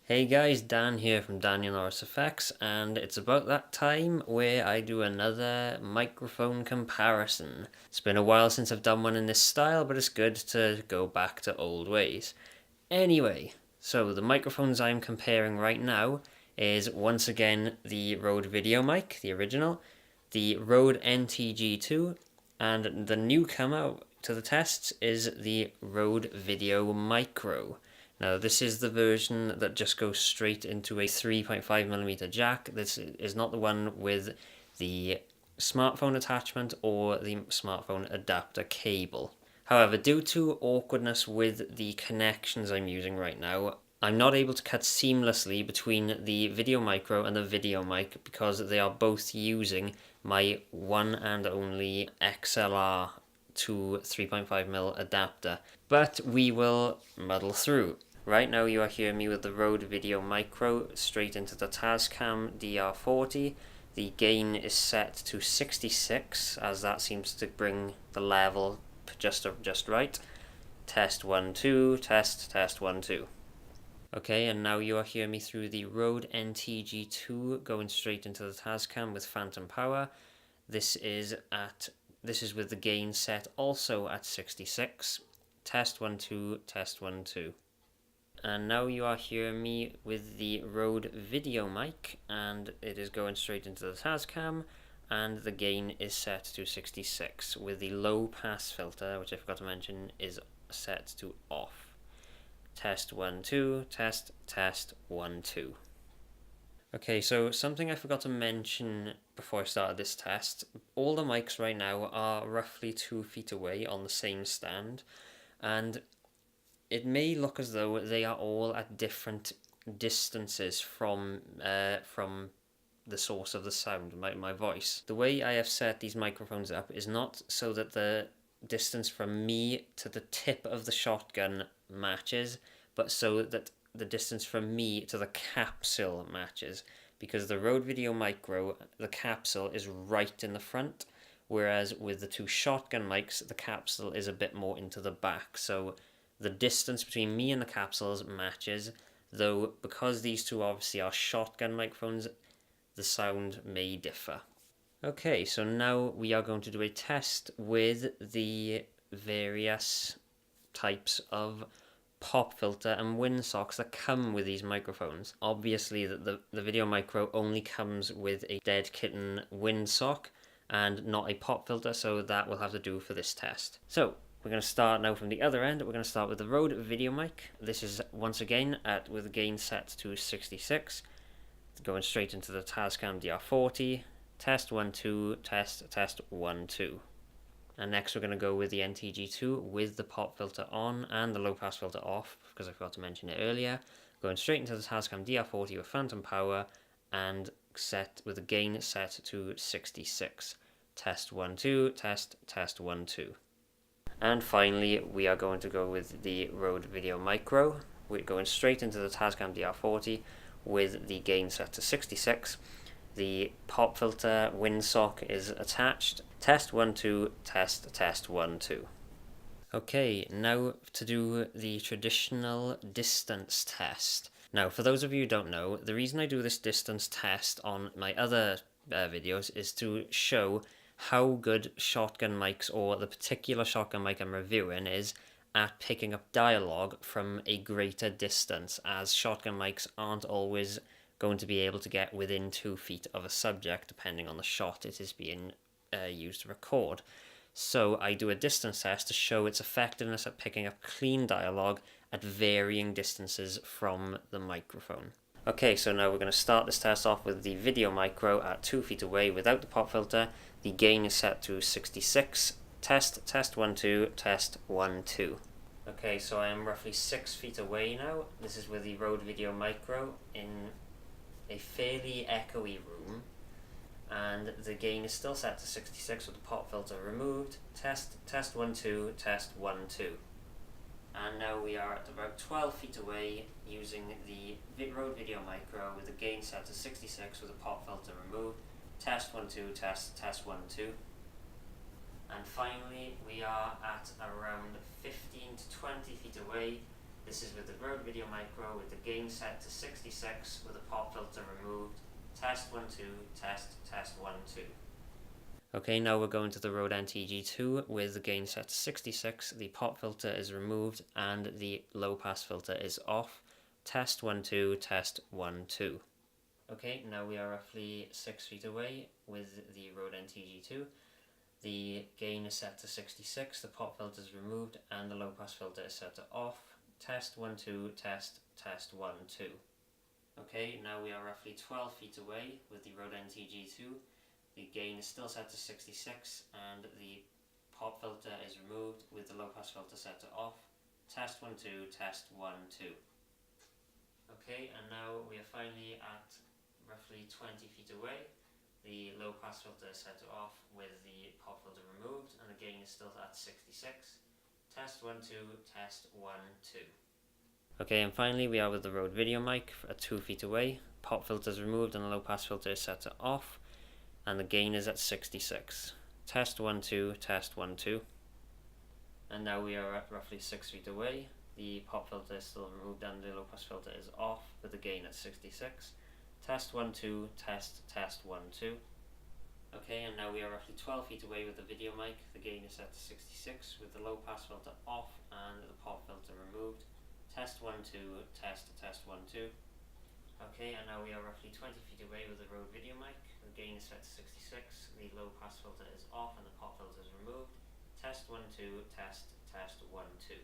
Hey guys, Dan here from Daniel Norris Effects, and it's about that time where I do another microphone comparison. It's been a while since I've done one in this style, but it's good to go back to old ways. Anyway, so the microphones I'm comparing right now is once again the Rode VideoMic, the original, the Rode NTG-2, and the newcomer to the tests is the Rode VideoMicro. Now this is the version that just goes straight into a 3.5mm jack. This is not the one with the smartphone attachment or the smartphone adapter cable. However, due to awkwardness with the connections I'm using right now, I'm not able to cut seamlessly between the VideoMicro and the VideoMic because they are both using my one and only XLR to 3.5mm adapter. But we will muddle through. Right now you are hearing me with the Rode VideoMicro straight into the Tascam DR40. The gain is set to 66 as that seems to bring the level just right. Test 1 2, test 1 2. Okay, and now you are hearing me through the Rode NTG-2 going straight into the Tascam with phantom power. This is with the gain set also at 66. Test 1 2, test 1 2. And now you are hearing me with the Rode VideoMic, and it is going straight into the Tascam, and the gain is set to 66 with the low pass filter, which I forgot to mention is set to off. Test 1 2, test 1 2. Okay, so something I forgot to mention before I started this test, all the mics right now are roughly 2 feet away on the same stand, and it may look as though they are all at different distances from the source of the sound, my voice. The way I have set these microphones up is not so that the distance from me to the tip of the shotgun matches, but so that the distance from me to the capsule matches. Because the Rode VideoMicro, the capsule is right in the front, whereas with the two shotgun mics, the capsule is a bit more into the back. So the distance between me and the capsules matches, though because these two obviously are shotgun microphones, the sound may differ. Okay, so now we are going to do a test with the various types of pop filter and windsocks that come with these microphones. Obviously, the VideoMicro only comes with a dead kitten windsock and not a pop filter, so that will have to do for this test. So we're going to start now from the other end. We're going to start with the Rode VideoMic. This is once again with the gain set to 66. Going straight into the Tascam DR40. Test 1 2, test 1 2. And next we're going to go with the NTG-2 with the pop filter on and the low pass filter off, because I forgot to mention it earlier. Going straight into the Tascam DR40 with phantom power and set with the gain set to 66. Test 1 2, test 1 2. And finally, we are going to go with the Rode VideoMicro. We're going straight into the Tascam DR40 with the gain set to 66. The pop filter windsock is attached. Test 1 2, test 1 2. Okay, now to do the traditional distance test. Now, for those of you who don't know, the reason I do this distance test on my other videos is to show how good shotgun mics, or the particular shotgun mic I'm reviewing, is at picking up dialogue from a greater distance, as shotgun mics aren't always going to be able to get within 2 feet of a subject depending on the shot it is being used to record. So I do a distance test to show its effectiveness at picking up clean dialogue at varying distances from the microphone. Okay, so now we're going to start this test off with the VideoMicro at 2 feet away without the pop filter. The gain is set to 66. Test 1 2, test 1 2. Okay, so I am roughly 6 feet away now. This is with the Rode VideoMicro in a fairly echoey room, and the gain is still set to 66 with the pop filter removed. Test 1 2, test 1 2. And now we are at about 12 feet away using the Rode VideoMicro with the gain set to 66 with the pop filter removed. Test 1 2, test 1 2. And finally we are at around 15 to 20 feet away This is with the Rode VideoMicro with the gain set to 66 with the pop filter removed. Test 1, 2, test 1, 2. Okay, now we're going to the Rode NTG-2 with the gain set to 66, the pop filter is removed and the low pass filter is off. Test 1, 2, test 1, 2. Okay, now we are roughly 6 feet away with the Rode NTG-2. The gain is set to 66, the pop filter is removed and the low pass filter is set to off. Test 1, 2, test 1, 2. Okay, now we are roughly 12 feet away with the Rode NTG-2. The gain is still set to 66 and the pop filter is removed with the low pass filter set to off. Test 1, 2, test 1, 2. Okay, and now we are finally at roughly 20 feet away. The low pass filter is set to off with the pop filter removed and the gain is still at 66. Test 1, 2, test 1, 2. Okay, and finally we are with the Rode VideoMic at 2 feet away. Pop filter is removed and the low pass filter is set to off and the gain is at 66. Test 1, 2, test 1, 2. And now we are at roughly 6 feet away. The pop filter is still removed and the low pass filter is off with the gain at 66. Test 1, 2, test 1, 2. Okay, and now we are roughly 12 feet away with the VideoMic. The gain is set to 66 with the low pass filter off and the pop filter removed. Test 1, 2, test 1, 2. Okay, and now we are roughly 20 feet away with the Rode VideoMic. The gain is set to 66, the low pass filter is off and the pop filter is removed. Test 1, 2, test 1, 2.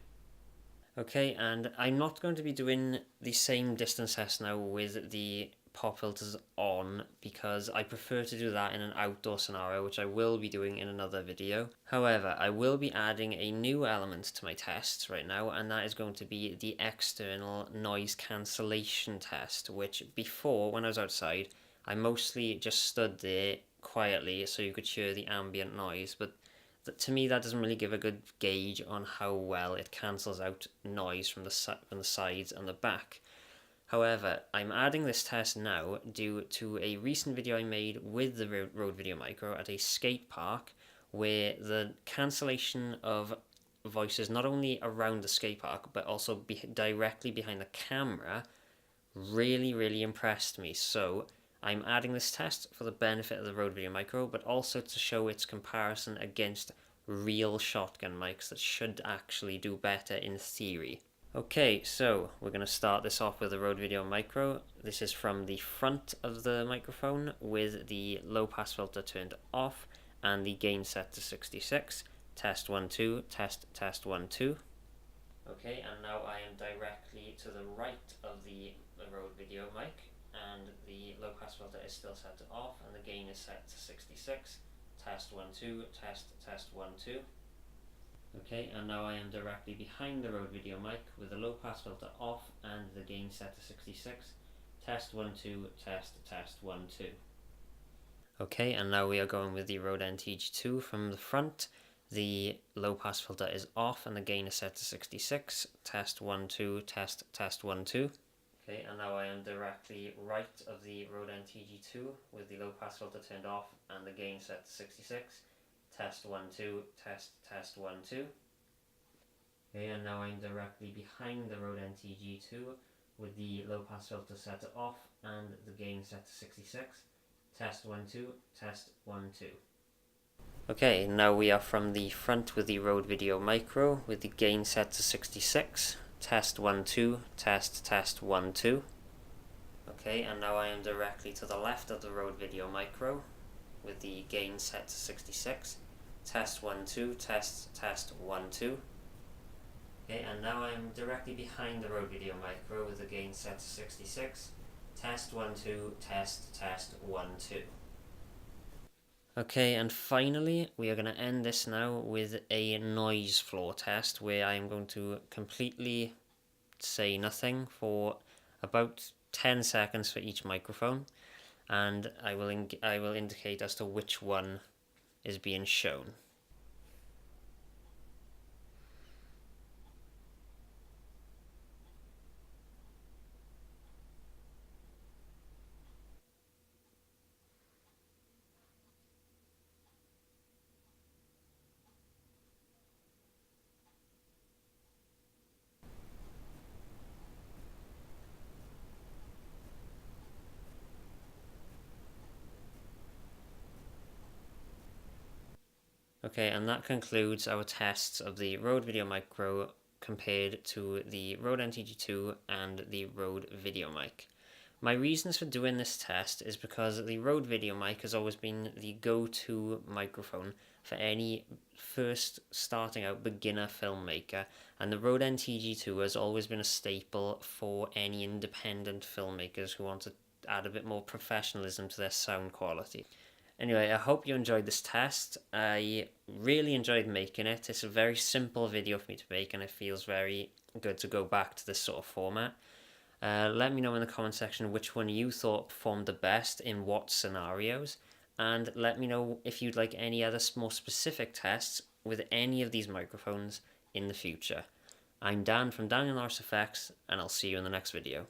Okay, and I'm not going to be doing the same distance test now with the pop filters on because I prefer to do that in an outdoor scenario, which I will be doing in another video. However, I will be adding a new element to my tests right now, and that is going to be the external noise cancellation test, which before, when I was outside, I mostly just stood there quietly so you could hear the ambient noise, but to me that doesn't really give a good gauge on how well it cancels out noise from the sides and the back. However, I'm adding this test now due to a recent video I made with the Rode VideoMicro at a skate park where the cancellation of voices not only around the skate park but also directly behind the camera really impressed me. So I'm adding this test for the benefit of the Rode VideoMicro, but also to show its comparison against real shotgun mics that should actually do better in theory. Okay, so we're going to start this off with the Rode VideoMicro. This is from the front of the microphone with the low pass filter turned off and the gain set to 66. Test 1, 2, test 1, 2. Okay, and now I am directly to the right of the Rode VideoMic and the low pass filter is still set to off and the gain is set to 66. Test 1, 2, test 1, 2. Okay, and now I am directly behind the Rode VideoMic with the low pass filter off and the gain set to 66. Test 1, 2, test 1, 2. Okay, and now we are going with the Rode NTG-2 from the front. The low pass filter is off and the gain is set to 66. Test 1, 2, test 1, 2. Okay, and now I am directly right of the Rode NTG-2 with the low pass filter turned off and the gain set to 66. Test 1, 2, test 1, 2. Okay, and now I'm directly behind the Rode NTG-2 with the low pass filter set to off and the gain set to 66. Test 1, 2, test 1, 2. Okay, now we are from the front with the Rode VideoMicro with the gain set to 66. Test 1, 2, test 1, 2. Okay, and now I am directly to the left of the Rode VideoMicro with the gain set to 66. Test 1, 2, test 1, 2. Okay, and now I'm directly behind the Rode VideoMicro with the gain set to 66. Test 1, 2, test 1, 2. Okay, and finally we are going to end this now with a noise floor test where I am going to completely say nothing for about 10 seconds for each microphone, and I will indicate as to which one is being shown. Okay, and that concludes our tests of the Rode VideoMicro compared to the Rode NTG-2 and the Rode VideoMic. My reasons for doing this test is because the Rode VideoMic has always been the go-to microphone for any first starting out beginner filmmaker, and the Rode NTG-2 has always been a staple for any independent filmmakers who want to add a bit more professionalism to their sound quality. Anyway, I hope you enjoyed this test. I really enjoyed making it. It's a very simple video for me to make, and it feels very good to go back to this sort of format. Let me know in the comment section which one you thought performed the best in what scenarios, and let me know if you'd like any other more specific tests with any of these microphones in the future. I'm Dan from Daniel Norris Effects, and I'll see you in the next video.